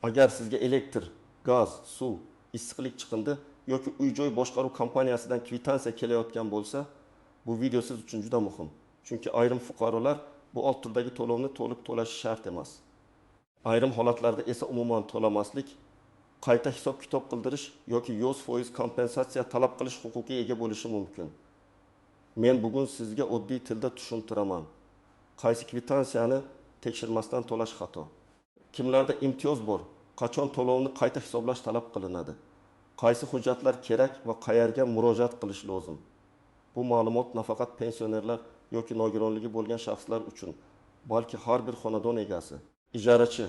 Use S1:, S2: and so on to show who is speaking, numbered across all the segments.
S1: Agar sizga elektr, gaz, suv, issiqlik chiqindi yoki uy-joy boshqaruv kompaniyasidan kvitansiya kelayotgan bo'lsa, bu video siz uchun juda muhim. Chunki ayrim fuqarolar bu alt turdagi to'lovni to'liq to'lashi shart emas. Ayrim holatlarda esa umuman to'lamaslik, qayta hisob-kitob qildirish yoki 100% kompensatsiya talab qilish huquqiga ega bo'lishi mumkin. Men bugun sizga oddiy tilda tushuntiraman. Qaysi kvitansiyani tekshirmasdan to'lash xato. Kimlarda imtiyoz bor? Qachon to'lovni qayta hisoblash talab qilinadi? Qaysi hujjatlar kerak va qayerga murojaat qilish lozim? Bu ma'lumot nafaqat pensionerlar yoki nogironligi bo'lgan shaxslar uchun, balki har bir xonadon egasi, ijarachi,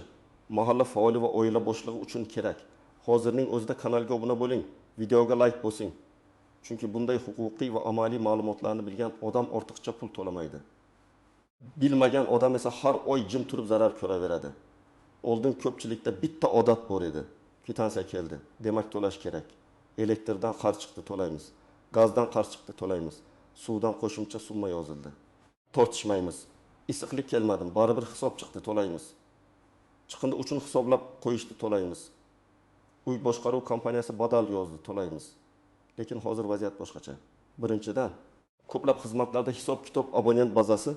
S1: mahalla faoli va oila boshlig'i uchun kerak. Hozirning o'zida kanalga obuna bo'ling, videoga like bosing. Chunki bunday huquqiy va amaliy ma'lumotlarni bilgan odam ortiqcha pul to'lamaydi. Bilmagan odam esa har oy jim turib zarar ko'raveradi. Oldin ko'pchilikda bitta odat bor edi. Kvitansiya keldi, demak to'lash kerak. Elektrdan qarz chiqdi, to'laymiz. Gazdan qarz chiqdi, to'laymiz. Suvdan qo'shimcha summa yozildi. Tortishmaymiz. Issiqlik kelmadi, baribir hisob chiqdi, to'laymiz. Chiqindi uchun hisoblab qo'yishdi, to'laymiz. Uy boshqaruv kompaniyasi badal yozdi, to'laymiz. Lekin hozir vaziyat boshqacha. Birinchidan, ko'plab xizmatlarda hisob-kitob abonent bazasi,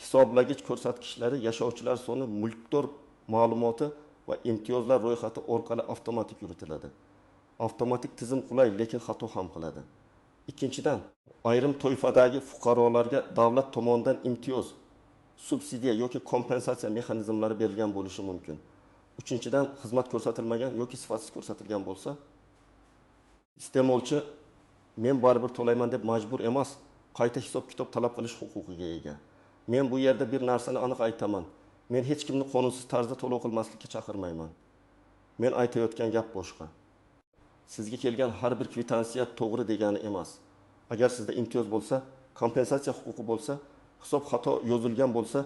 S1: hisoblagich ko'rsatkichlari, yashovchilar soni, mulkdor ma'lumoti va imtiyozlar ro'yxati orqali avtomatik yuritiladi. Avtomatik tizim qulay, lekin xato ham qiladi. Ikkinchidan, ayrim toifadagi fuqarolarga davlat tomonidan imtiyoz, subsidiya yoki kompensatsiya mexanizmlari berilgan bo'lishi mumkin. Uchinchidan, xizmat ko'rsatilmagan yoki sifatsiz ko'rsatilgan bo'lsa, iste'molchi men baribir to'layman deb majbur emas, qayta hisob-kitob talab qilish huquqiga ega. Men bu yerda bir narsani aniq aytaman. Men hech kimni qonunsiz tarzda to'lov qilmaslikka chaqirmayman. Men aytayotgan gap boshqa. Sizga kelgan har bir kvitansiya to'g'ri degani emas. Agar sizda imtiyoz bo'lsa, kompensatsiya huquqi bo'lsa, hisob xato yozilgan bo'lsa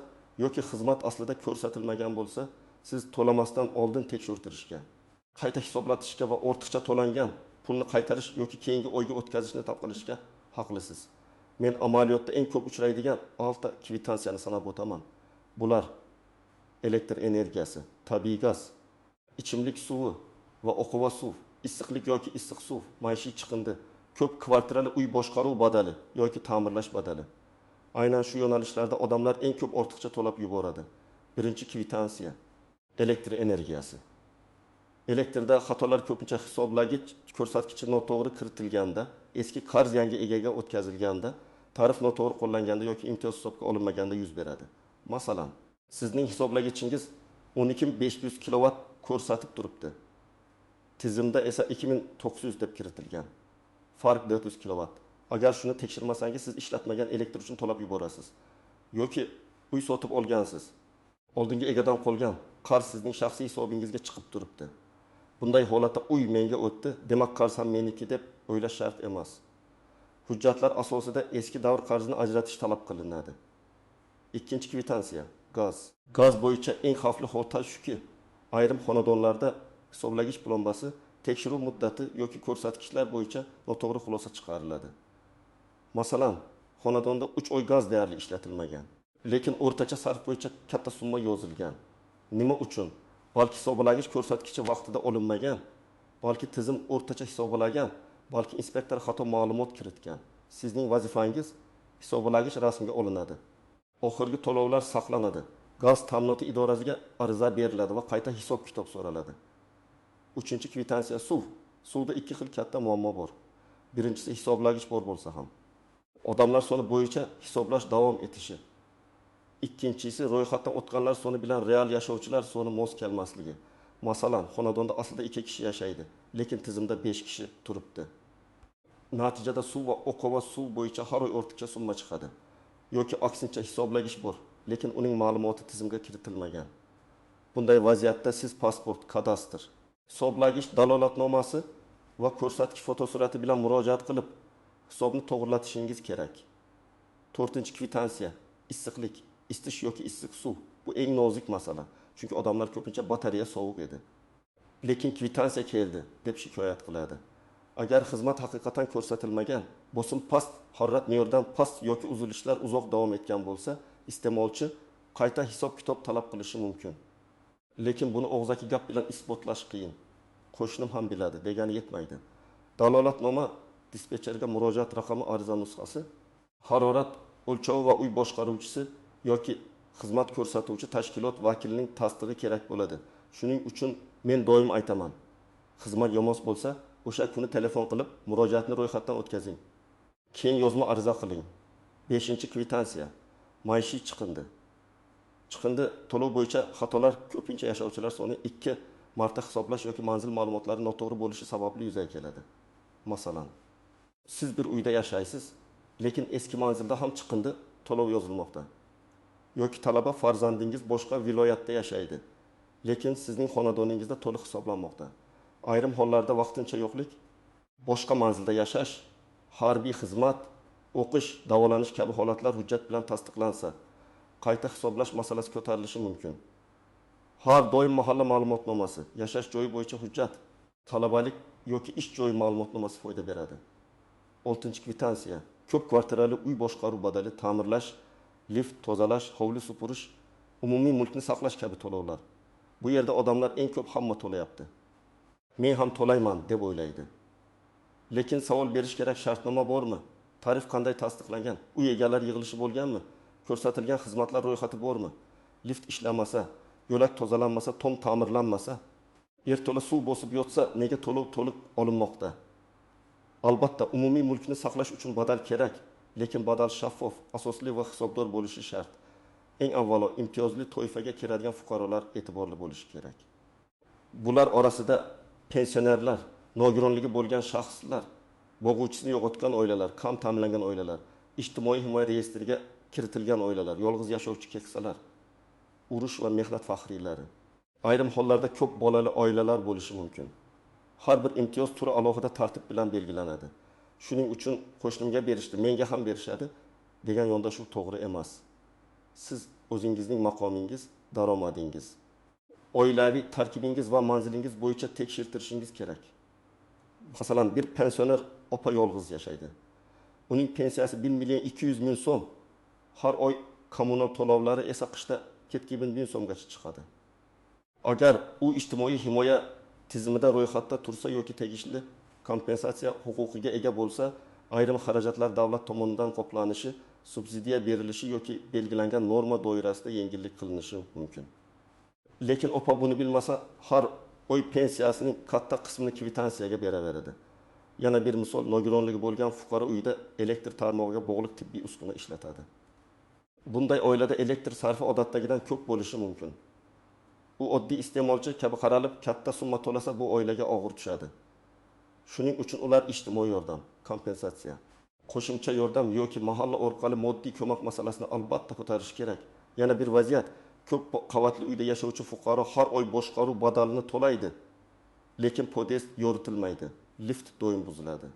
S1: yoki xizmat aslida ko'rsatilmagan bo'lsa, siz to'lamasdan oldin tekshirtirishga, qayta hisoblatishga va ortiqcha to'langan pulni qaytarish yoki keyingi oyga o'tkazishni talab qilishga haqlisiz. Men amaliyotda eng ko'p uchraydigan 6 kvitansiyani sanab o'taman. Bular elektr energiyasi, tabiiy gaz, ichimlik suvi va oqova suv, issiqlik yoki issiq suv, maishiy chiqindi, ko'p kvartirali uy boshqaruv badali yoki ta'mirlash badali. Aynan shu yo'nalishlarda odamlar eng ko'p ortiqcha to'lab yuboradi. Birinchi kvitansiya, elektr energiyasi. Elektrda xatolar ko'pincha hisoblagich ko'rsatkichi noto'g'ri kiritilganda, eski qarz yangi egaga o'tkazilganda, tarif noto'g'ri qo'llanganda yoki imtiyoz hisobga olinmaganda yuz beradi. Masalan, sizning hisoblagichingiz 12500 kilovat ko'rsatib turibdi. Tizimda esa 2900 deb kiritilgan. Farq 400 kilovat. Agar shuni tekshirmasangiz, siz ishlatmagan elektr uchun to'lab yuborasiz. Yoki uy sotib olgansiz. Oldingi egadan qolgan qarz sizning shaxsiy hisobingizga chiqib turibdi. Bunday holatda uy menga o'tdi, demak qarz ham meniki deb o'ylash shart emas. Hujjatlar asosida eski davr qarzini ajratish talab qilinadi. Ikkinchi kvitansiya, gaz. Gaz bo'yicha eng xavfli holat shuki, ayrim xonadonlarda hisoblagich plombasi, tekshiruv muddati yoki ko'rsatkichlar bo'yicha noto'g'ri xulosa chiqariladi. Masalan, xonadonda 3 oy gaz deyarli ishlatilmagan, lekin o'rtacha sarf bo'yicha katta summa yozilgan. Nima uchun? Balki hisoblagich ko'rsatkichi vaqtida olinmagan, balki tizim o'rtacha hisoblagan, balki inspektor xato ma'lumot kiritgan. Sizning vazifangiz hisoblagich rasmga olinadi. Oxirgi to'lovlar saqlanadi. Gaz ta'minoti idorasiga ariza beriladi va qayta hisob-kitob so'raladi. Uchinchi kvitansiya suv. Suvda ikki xil katta muammo bor. Birinchisi hisoblagich bor bo'lsa ham odamlar soni bo'yicha hisoblash davom etishi. Ikkinchisi ro'yxatdan o'tganlar soni bilan real yashovchilar soni mos kelmasligi. Masalan, xonadonda aslida 2 kishi yashaydi, lekin tizimda 5 kishi turibdi. Natijada suv va oqova suv bo'yicha har oy ortiqcha summa chiqadi. Yoki aksincha hisoblagich bor, lekin uning ma'lumoti tizimga kiritilmagan. Bunday vaziyatda siz pasport, kadastr, hisoblagich dalolatnomasi va ko'rsatkich fotosurati bilan murojaat qilib, hisobni to'g'rilatishingiz kerak. 4-kvitansiya, issiqlik, isitish yoki issiq suv. Bu eng nozik masala, chunki odamlar ko'pincha batareya sovuq edi. Lekin kvitansiya keldi deb shikoyat qiladi. Agar xizmat haqiqatan ko'rsatilmagan, bosim past, harorat me'yordan past yoki uzilishlar uzoq davom etgan bo'lsa, iste'molchi qayta hisob-kitob talab qilishi mumkin. Lekin buni og'zaki gap bilan isbotlash qiyin. Qo'shnim ham biladi, degani yetmaydi. Dalolatnoma dispetcherga murojaat raqami ariza nusxasi, harorat o'lchovi va uy boshqaruvchisi yoki xizmat ko'rsatuvchi tashkilot vakilining tasdig'i kerak bo'ladi. Shuning uchun men doim aytaman, xizmat yomon bo'lsa, o'sha kuni telefon qilib murojaatni ro'yxatdan o'tkazing. Keyin yozma ariza qiling. 5-kvitansiya, maishiy chiqindi. Chiqindi to'lov bo'yicha xatolar ko'pincha yashovchilar soni 2 marta hisoblash yoki manzil ma'lumotlari noto'g'ri bo'lishi sababli yuzaga keladi. Masalan, siz bir uyda yashaysiz, lekin eski manzilda ham chiqindi to'lov yozilmoqda. Yoki talaba farzandingiz boshqa viloyatda yashaydi, lekin sizning xonadoningizda to'liq hisoblanmoqda. Ayrim hollarda vaqtincha yo'qlik, boshqa manzilda yashash, harbiy xizmat, o'qish, davolanish kabi holatlar hujjat bilan tasdiqlansa, qayta hisoblash masalasi ko'tarilishi mumkin. Har doim mahalla ma'lumotnomasi, yashash joyi bo'yicha hujjat, talabalik yoki ish joyi ma'lumotnomasi foyda beradi. 6-kvitansiya, ko'p kvartirali uy boshqaruv badali, ta'mirlash, lift tozalash, hovli supurish, umumiy mulkni saqlash kabi to'lovlar. Bu yerda odamlar eng ko'p hamma to'layapti. Men ham to'layman deb o'ylaydi. Lekin savol berish kerak, shartnoma bormi? Tarif qanday tasdiqlangan? Uy egalari yig'ilishi bo'lganmi? Ko'rsatilgan xizmatlar ro'yxati bormi? Lift ishlamasa, yo'lak tozalanmasa, tom ta'mirlanmasa, yerto'la suv bosib yotsa, nega to'lov to'liq olinmoqda? Albatta, umumiy mulkni saqlash uchun badal kerak, lekin badal shaffof, asosli va hisobdor bo'lishi shart. Eng avvalo, imtiyozli toifaga kiradigan fuqarolar e'tiborli bo'lishi kerak. Bular orasida pensionerlar, nogironligi bo'lgan shaxslar, boquvchisini yo'qotgan oilalar, kam ta'minlangan oilalar, ijtimoiy himoya reyestriga kiritilgan oilalar, yolg'iz yashovchi keksalar, urush va mehnat faxriylari. Ayrim hollarda ko'p bolali oilalar bo'lishi mumkin. Har bir imtiyoz turi alohida tartib bilan belgilanadi. Shuning uchun qo'shnimga berishdi, menga ham berishadi degan yondashuv to'g'ri emas. Siz o'zingizning maqomingiz, daromadingiz, oilaviy tarkibingiz va manzilingiz bo'yicha tekshirtirishingiz kerak. Masalan, bir pensioner opa yolg'iz yashaydi. Uning pensiyasi 1.200.000 so'm. Har oy kommunal to'lovlari esa qishda 2.000 so'mgacha chiqadi. Agar u ijtimoiy himoya tizimida ro'yxatda tursa yoki tegishli kompensatsiya huquqiga ega bo'lsa, ayrim xarajatlar davlat tomonidan qoplanishi, subsidiya berilishi yoki belgilangan norma doirasida yengillik qilinishi mumkin. Lekin opa buni bilmasa, har oy pensiyasining katta qismini kvitansiyaga beraveradi. Yana bir misol, nogironligi bo'lgan fuqaro uyda elektr tarmog'iga bog'liq tibbiy uskuna ishlatadi. Bunday oilada elektr sarfi odatdagidan ko'p bo'lishi mumkin. U oddiy iste'molchi kabi qaralib, katta summa to'lasa bu oilaga og'ir tushadi. Shuning uchun ular ijtimoiy yordam, kompensatsiya, qo'shimcha yordam yoki mahalla orqali moddiy ko'mak masalasini albatta ko'tarish kerak. Yana bir vaziyat, ko'p qavatli uyda yashovchi fuqaro har oy boshqaruv badalini to'laydi, lekin podest yoritilmaydi, lift doim buziladi,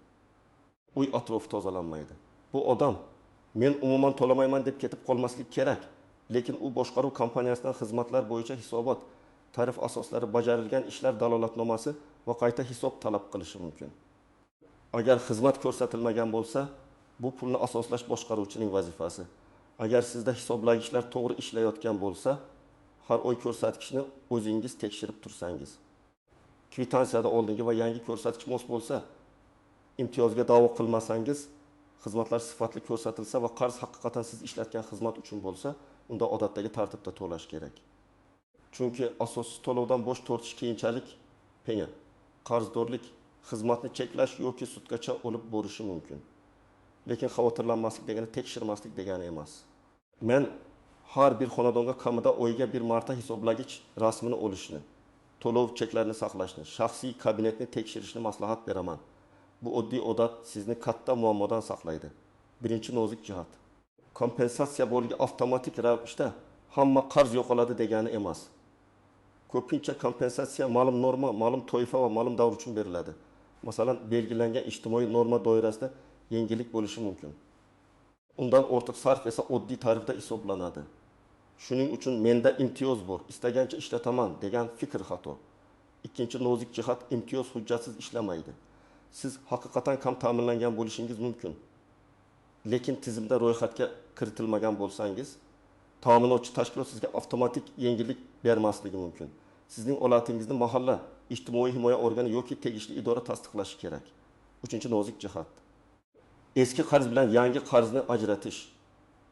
S1: uy atrofi tozalanmaydi. Bu odam men umuman to'lamayman deb ketib qolmaslik kerak, lekin u boshqaruv kompaniyasidan xizmatlar bo'yicha hisobot, tarif asoslari bajarilgan ishlar dalolatnomasi va qayta hisob talab qilishi mumkin. Agar xizmat ko'rsatilmagan bo'lsa, bu pulni asoslash boshqaruvchining vazifasi. Agar sizda hisoblagichlar to'g'ri ishlayotgan bo'lsa, har oy ko'rsatkichni o'zingiz tekshirib tursangiz, kvitansiyada oldingi va yangi ko'rsatkich mos bo'lsa, imtiyozga da'vo qilmasangiz, xizmatlar sifatli ko'rsatilsa va qarz haqiqatan siz ishlatgan xizmat uchun bo'lsa, unda odatdagi tartibda to'lash kerak. Chunki asossiz to'lovdan bosh tortish keyinchalik penya, qarzdorlik, xizmatni cheklash yoki sudgacha olib borishi mumkin. Lekin xavotirlanmaslik degani tekshirmaslik degani emas. Men har bir xonadonga kamida oyiga bir marta hisoblagich rasmini olishni, to'lov cheklarini saqlashni, shaxsiy kabinetni tekshirishni maslahat beraman. Bu oddiy odat sizni katta muammodan saqlaydi. Birinchi nozik jihat. Kompensatsiya bo'lgi avtomatik ravishda hamma qarz yo'qoladi degani emas. Ko'pincha kompensatsiya ma'lum norma, ma'lum toifa va ma'lum davr uchun beriladi. Masalan, belgilangan ijtimoiy norma doirasida yengillik bo'lishi mumkin. Undan ortiq sarf esa oddiy tarifda hisoblanadi. Shuning uchun menda imtiyoz bor, istagancha ishlataman degan fikr xato. Ikkinchi nozik jihat, imtiyoz hujjatsiz ishlamaydi. Siz haqiqatan kam ta'minlangan bo'lishingiz mumkin. Lekin tizimda ro'yxatga kiritilmagan bo'lsangiz, ta'minotchi tashkilot sizga avtomatik yengillik bermasligi mumkin. Sizning olatingizni mahalla ijtimoiy himoya organi yoki tegishli idora tasdiqlashi kerak. 3-nozik jihat. Eski qarz bilan yangi qarzni ajratish.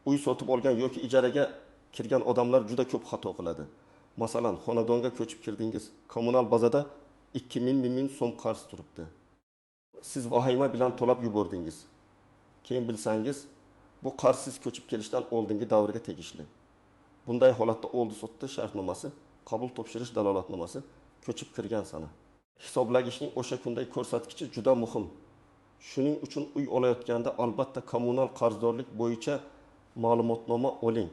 S1: Uy sotib olgan yoki ijaraga kirgan odamlar juda ko'p xato qiladi. Masalan, xonadonga ko'chib kirdingiz. Kommunal bazada 2000 so'm qarz turibdi. Siz vahima bilan to'lab yubordingiz. Keyin bilsangiz, bu qarz siz ko'chib kelishdan oldingi davrga tegishli. Bunday holatda oldi sotdi shartnomasi, qabul topshirish dalolatnomasi ko'chib kirgan sana. Hisoblagishning o'sha kundagi ko'rsatkichi juda muhim. Shuning uchun uy olayotganda albatta kommunal qarzdorlik bo'yicha ma'lumotnoma oling.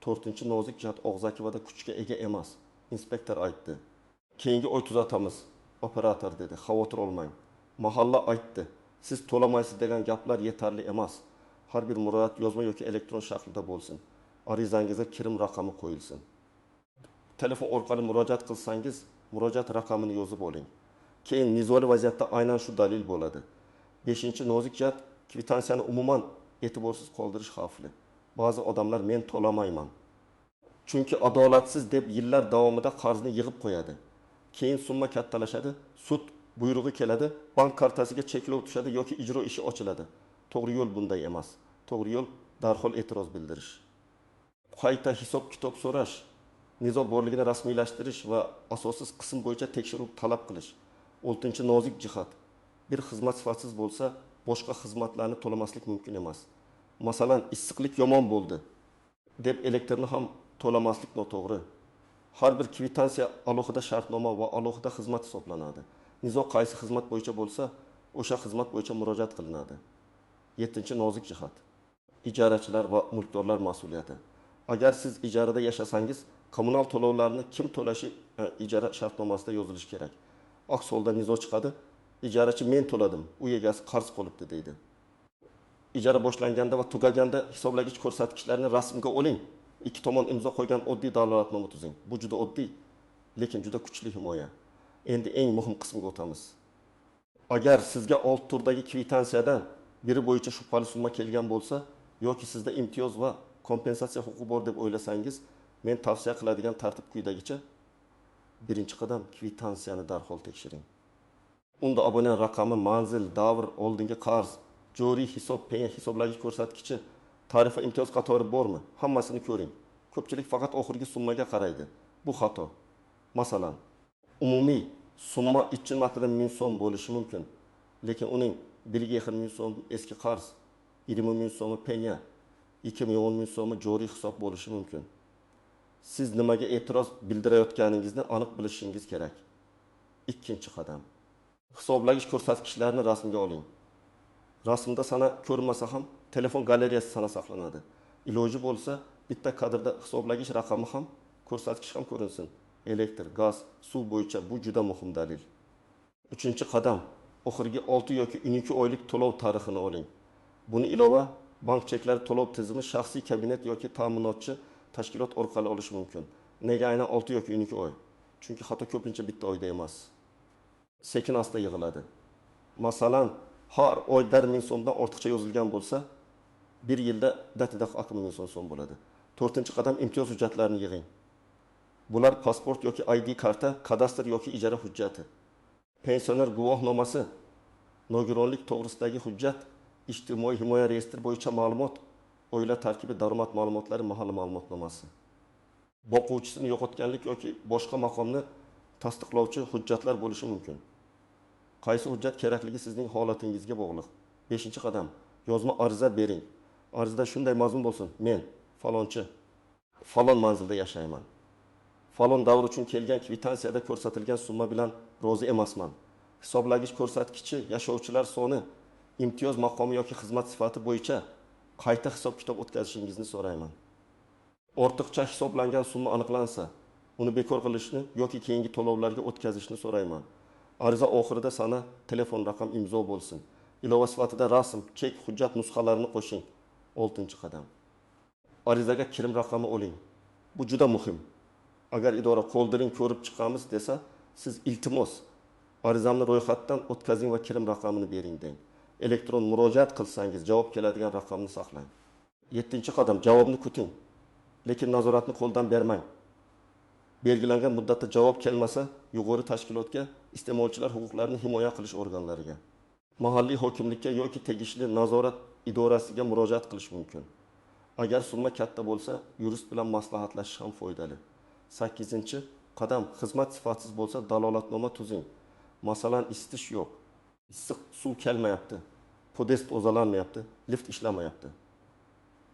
S1: 4-nozik jihat og'zakivada kuchga ega emas. Inspektor aytdi. Keyingi oy tuzatamiz. Operator dedi. Xavotir olmang. Mahalla aytdi. Siz to'lamaysiz degan gaplar yetarli emas. Har bir murojaat yozma yoki elektron shaklda bo'lsin. Arizangizga kirim raqami qo'yilsin. Telefon orqali murojaat qilsangiz, murojaat raqamini yozib oling. Keyin nizoli vaziyatda aynan shu dalil bo'ladi. 5-nozik jihat kvitansiyani umuman e'tiborsiz qoldirish xavfli. Ba'zi odamlar men to'lamayman. Chunki adolatsiz deb yillar davomida qarzni yig'ib qo'yadi. Keyin summa kattalashadi, sud buyrug'i keladi, bank kartasiga cheklov tushadi yoki ijro ishi ochiladi. To'g'ri yo'l bunday emas. To'g'ri yo'l darhol e'tiroz bildirish. Qayta hisob-kitob so'rash, nizo borligini rasmiylashtirish va asossiz qism bo'yicha tekshiruv talab qilish. 6-nozik jihat. Bir xizmat sifatsiz bo'lsa, boshqa xizmatlarni to'lamaslik mumkin emas. Masalan, issiqlik yomon bo'ldi deb elektrni ham to'lamaslik noto'g'ri. Har bir kvitansiya alohida shartnoma va alohida xizmat hisoblanadi. Nizo qaysi xizmat bo'yicha bo'lsa, o'sha xizmat bo'yicha murojaat qilinadi. 7-nozik jihat. Ijarachilar va mulkdorlar mas'uliyati. Agar siz ijarada yashasangiz, kommunal to'lovlarni kim to'lashi ijara shartnomasida yozilishi kerak. Aks holda nizo chiqadi. Ijarachi men to'ladim, uy egasi qarz qolibdi deydi. Ijara boshlanganda va tugaganda hisoblagich ko'rsatkichlarini rasmga oling. Ikki tomon imzo qo'ygan oddiy dalolatnoma tuzing. Bu juda oddiy, lekin juda kuchli himoya. Endi eng muhim qismga o'tamiz. Agar sizga old turdagi kvitansiyadan biri bo'yicha shubhali summa kelgan bo'lsa, yoki sizda imtiyoz va kompensatsiya huquqi bor deb o'ylasangiz, men tavsiya qiladigan tartib quyidagicha. Birinchi qadam, kvitansiyani darhol tekshiring. Unda abonent raqami, manzil, davr, oldingi qarz, joriy hisob, penya hisoblagich ko'rsatkichi, tarif va imtiyoz qatori bormi? Hammasini ko'ring. Ko'pchilik faqat oxirgi summaga qaraydi. Bu xato. Masalan, umumiy summa ichki martada 1000 so'm bo'lishi mumkin, lekin uning 1,5 so'm eski qarz, 20 so'mi penya, 2,10 so'mi joriy hisob bo'lishi mumkin. Siz nimaga e'tiroz bildirayotganingizni aniq bilishingiz kerak. Ikkinchi qadam. Hisoblagich ko'rsatkichlarini rasmga oling. Rasmda sana ko'rinmasa ham telefon galereyasi sana saqlanadi. Iloji bo'lsa, bitta kadrda hisoblagich raqami ham, ko'rsatkich ham ko'rinsin. Elektr, gaz, suv bo'yicha bu juda muhim dalil. 3-qadam. Oxirgi 6 yoki 12 oylik to'lov tarixini oling. Buni ilova bank cheklari to'lov tizimi shaxsiy kabinet yoki ta'minotchi tashkilot orqali olish mumkin. Nega aynan 6 yoki 12 oy? Chunki xato ko'pincha bitta oyda emas. Sekin asta yig'iladi. Masalan, har oy 1000 so'mdan ortiqcha yozilgan bo'lsa, bir yilda datida 1000 so'm bo'ladi. 4-qadam, imtiyoz hujjatlarini yig'ing. Bular pasport yoki ID karta, kadastr yoki ijara hujjati, pensioner guvohnomasi, nogironlik to'g'risidagi hujjat, ijtimoiy himoya reyestri bo'yicha ma'lumot, oila tarkibi, daromad ma'lumotlari, mahalla ma'lumotnomasi. Boquvchisini yo'qotganlik yoki boshqa maqomni tasdiqlovchi hujjatlar bo'lishi mumkin. Qaysi hujjat kerakligi sizning holatingizga bog'liq. 5-qadam, yozma ariza bering. Arizada shunday mazmun bo'lsin: men falonchi, falon manzilda yashayman. Falon davr uchun kelgan kvitansiyada ko'rsatilgan summa bilan rozi emasman. Hisoblagich ko'rsatkichi, yashovchilar soni, imtiyoz maqomi yoki xizmat sifati bo'yicha qayta hisob-kitob o'tkazishingizni so'rayman. Ortiqcha hisoblangan summa aniqlansa, uni bekor qilishni yoki keyingi to'lovlarga o'tkazishni so'rayman. Ariza oxirida sana telefon raqam, imzo bo'lsin. Ilova sifatida rasm, chek, hujjat nusxalarini qo'shing. 6-qadam. Arizaga kirim raqami oling. Bu juda muhim. Agar idora qoldiring ko'rib chiqamiz desa, siz iltimos arizamni ro'yxatdan o'tkazing va kirim raqamini bering deng. Elektron murojaat qilsangiz javob keladigan raqamni saqlang. 7-qadam, javobni kuting, lekin nazoratni qo'ldan bermang. belgilangan muddatda javob kelmasa, yuqori tashkilotga, iste'molchilar huquqlarini himoya qilish organlariga, mahalliy hokimlikka yoki tegishli nazorat idorasiga murojaat qilish mumkin. Agar summa katta bo'lsa, yurist bilan maslahatlashish ham foydali. 8-qadam, xizmat sifatsiz bo'lsa, dalolatnoma tuzing. Masalan, isitish yo'q, issiq suv kelmayapti, podest tozalanmayapti, lift ishlamayapti.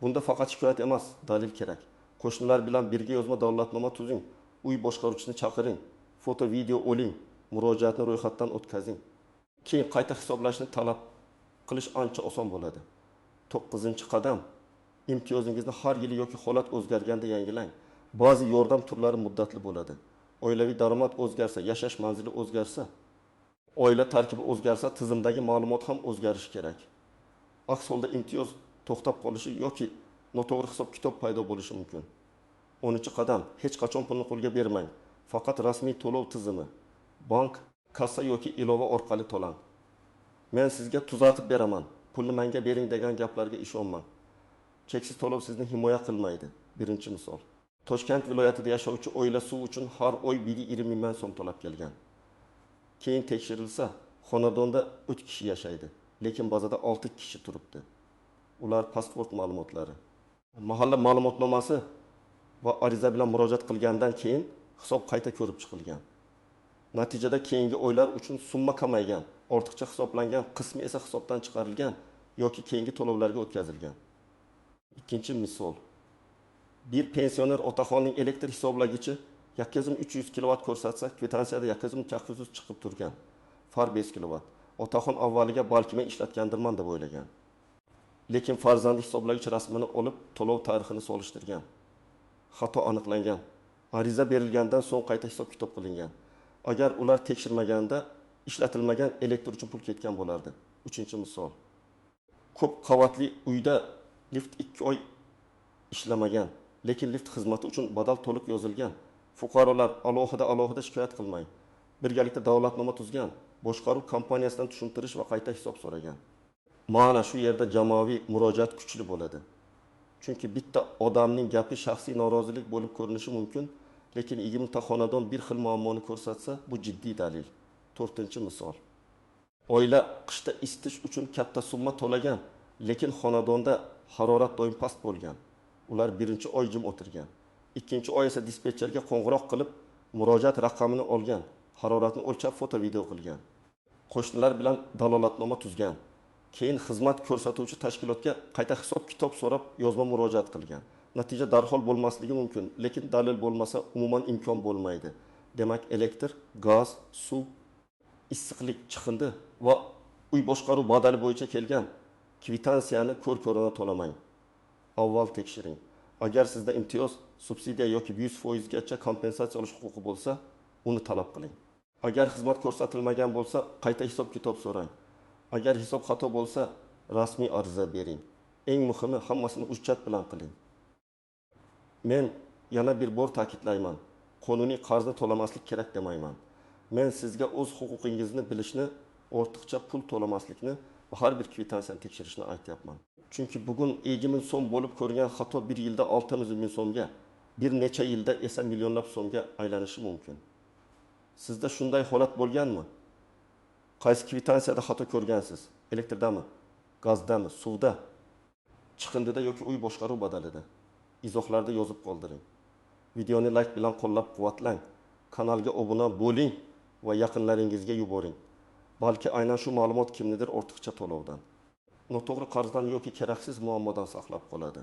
S1: Bunda faqat shikoyat emas, dalil kerak. Qo'shnilar bilan birga yozma dalolatnoma tuzing. Uy boshqaruvchisini chaqiring, foto, video oling, murojaatni ro'yxatdan o'tkazing. Keyin qayta hisoblashni talab qilish ancha oson bo'ladi. 9-qadam, imtiyozingizni har yili yoki holat o'zgarganda yangilang. Ba'zi yordam turlari muddatli bo'ladi. Oilaviy daromad o'zgarsa, yashash manzili o'zgarsa, oila tarkibi o'zgarsa, tizimdagi ma'lumot ham o'zgarishi kerak. Aks holda imtiyoz to'xtab qolishi yoki noto'g'ri hisob-kitob paydo bo'lishi mumkin. 10-qadam, hech qachon pulni qo'lga bermang. Faqat rasmiy to'lov tizimi, bank, kassa yoki ilova orqali to'lang. Men sizga tuzatib beraman, pulni menga bering degan gaplarga ishonmang. Cheksiz to'lov sizni himoya qilmaydi. Birinchi misol. Toshkent viloyatida yashovchi oila suv uchun har oy 120 ming so'm to'lab kelgan. Keyin tekshirilsa, xonadonda 3 kishi yashaydi, lekin bazada 6 kishi turibdi. Ular pasport ma'lumotlari, mahalla ma'lumotnomasi va ariza bilan murojaat qilgandan keyin hisob qayta ko'rib chiqilgan. Natijada keyingi oylar uchun summa kamaygan, ortiqcha hisoblangan qismi esa hisobdan chiqarilgan yoki keyingi to'lovlarga o'tkazilgan. Ikkinchi misol. Bir pensioner otaxonning elektr hisoblagichi 300 kilovat ko'rsatsa, kvitantsiyada 400 chiqib turgan. Far 5 kilovat. Otaxon avvaliga balki men ishlatgandirman deb o'ylagan. Lekin farzandi hisoblagich rasmini olib, to'lov tarixini solishtirgan. Xato aniqlangan. Ariza berilgandan so'ng qayta hisob-kitob qilingan. Agar ular tekshirmaganda ishlatilmagan elektr uchun pul ketgan bo'lardi. 3-misol. Ko'p qavatli uyda lift 2 oy ishlamagan, lekin lift xizmati uchun badal to'liq yozilgan. Fuqarolar alohida shikoyat qilmang. Birgalikda dalolatnoma tuzgan, boshqaruv kompaniyasidan tushuntirish va qayta hisob so'ragan. Mana shu yerda jamoaviy murojaat kuchli bo'ladi. Chunki bitta odamning gapi shaxsiy norozilik bo'lib ko'rinishi mumkin, lekin 20 ta xonadon bir xil muammoni ko'rsatsa, bu jiddiy dalil. 4-misol. Oila qishda isitish uchun katta summa to'lagan, lekin xonadonda harorat doim past bo'lgan. Ular 1-oy jim o'tirgan. 2-oy esa dispetcherga qo'ng'iroq qilib, murojaat raqamini olgan, haroratni o'lchab foto video qilgan. Qo'shnilar bilan dalolatnoma tuzgan. Keyin xizmat ko'rsatuvchi tashkilotga qayta hisob-kitob so'rab yozma murojaat qilgan. Natija darhol bo'lmasligi mumkin, lekin dalil bo'lmasa umuman imkon bo'lmaydi. Demak, elektr, gaz, suv, issiqlik chiqindi va uy boshqaruv badali bo'yicha kelgan kvitantsiyani ko'r-ko'rona to'lamang. Avval tekshiring. Agar sizda imtiyoz, subsidiya yoki 100% gacha kompensatsiya olish huquqi bo'lsa, uni talab qiling. Agar xizmat ko'rsatilmagan bo'lsa, qayta hisob-kitob so'rang. Agar hisob xato bo'lsa, rasmiy ariza bering. Eng muhimi, hammasini hujjat bilan qiling. Men yana bir bor ta'kidlayman. Qonuniy qarzni to'lamaslik kerak demayman. Men sizga o'z huquqingizni bilishni, ortiqcha pul to'lamaslikni va har bir kvitantsiyani tekshirishni aytyapman. Chunki bugun 20 ming so'm bo'lib ko'rgan xato bir yilda 600 ming so'mga, bir necha yilda esa millionlab so'mga aylanishi mumkin. Sizda shunday holat bo'lganmi? Qaysi kvitantsiyada xato ko'rgansiz? Elektrdami, gazdami, suvda, chiqindida yoki uy boshqaruv badalida? Izohlarda yozib qoldiring. Videoni like bilan qo'llab-quvvatlang. Kanalga obuna bo'ling va yaqinlaringizga yuboring. Balki aynan shu ma'lumot kimnidir ortiqcha to'lovdan, noto'g'ri qarzdan yoki keraksiz muammodan saqlab qoladi.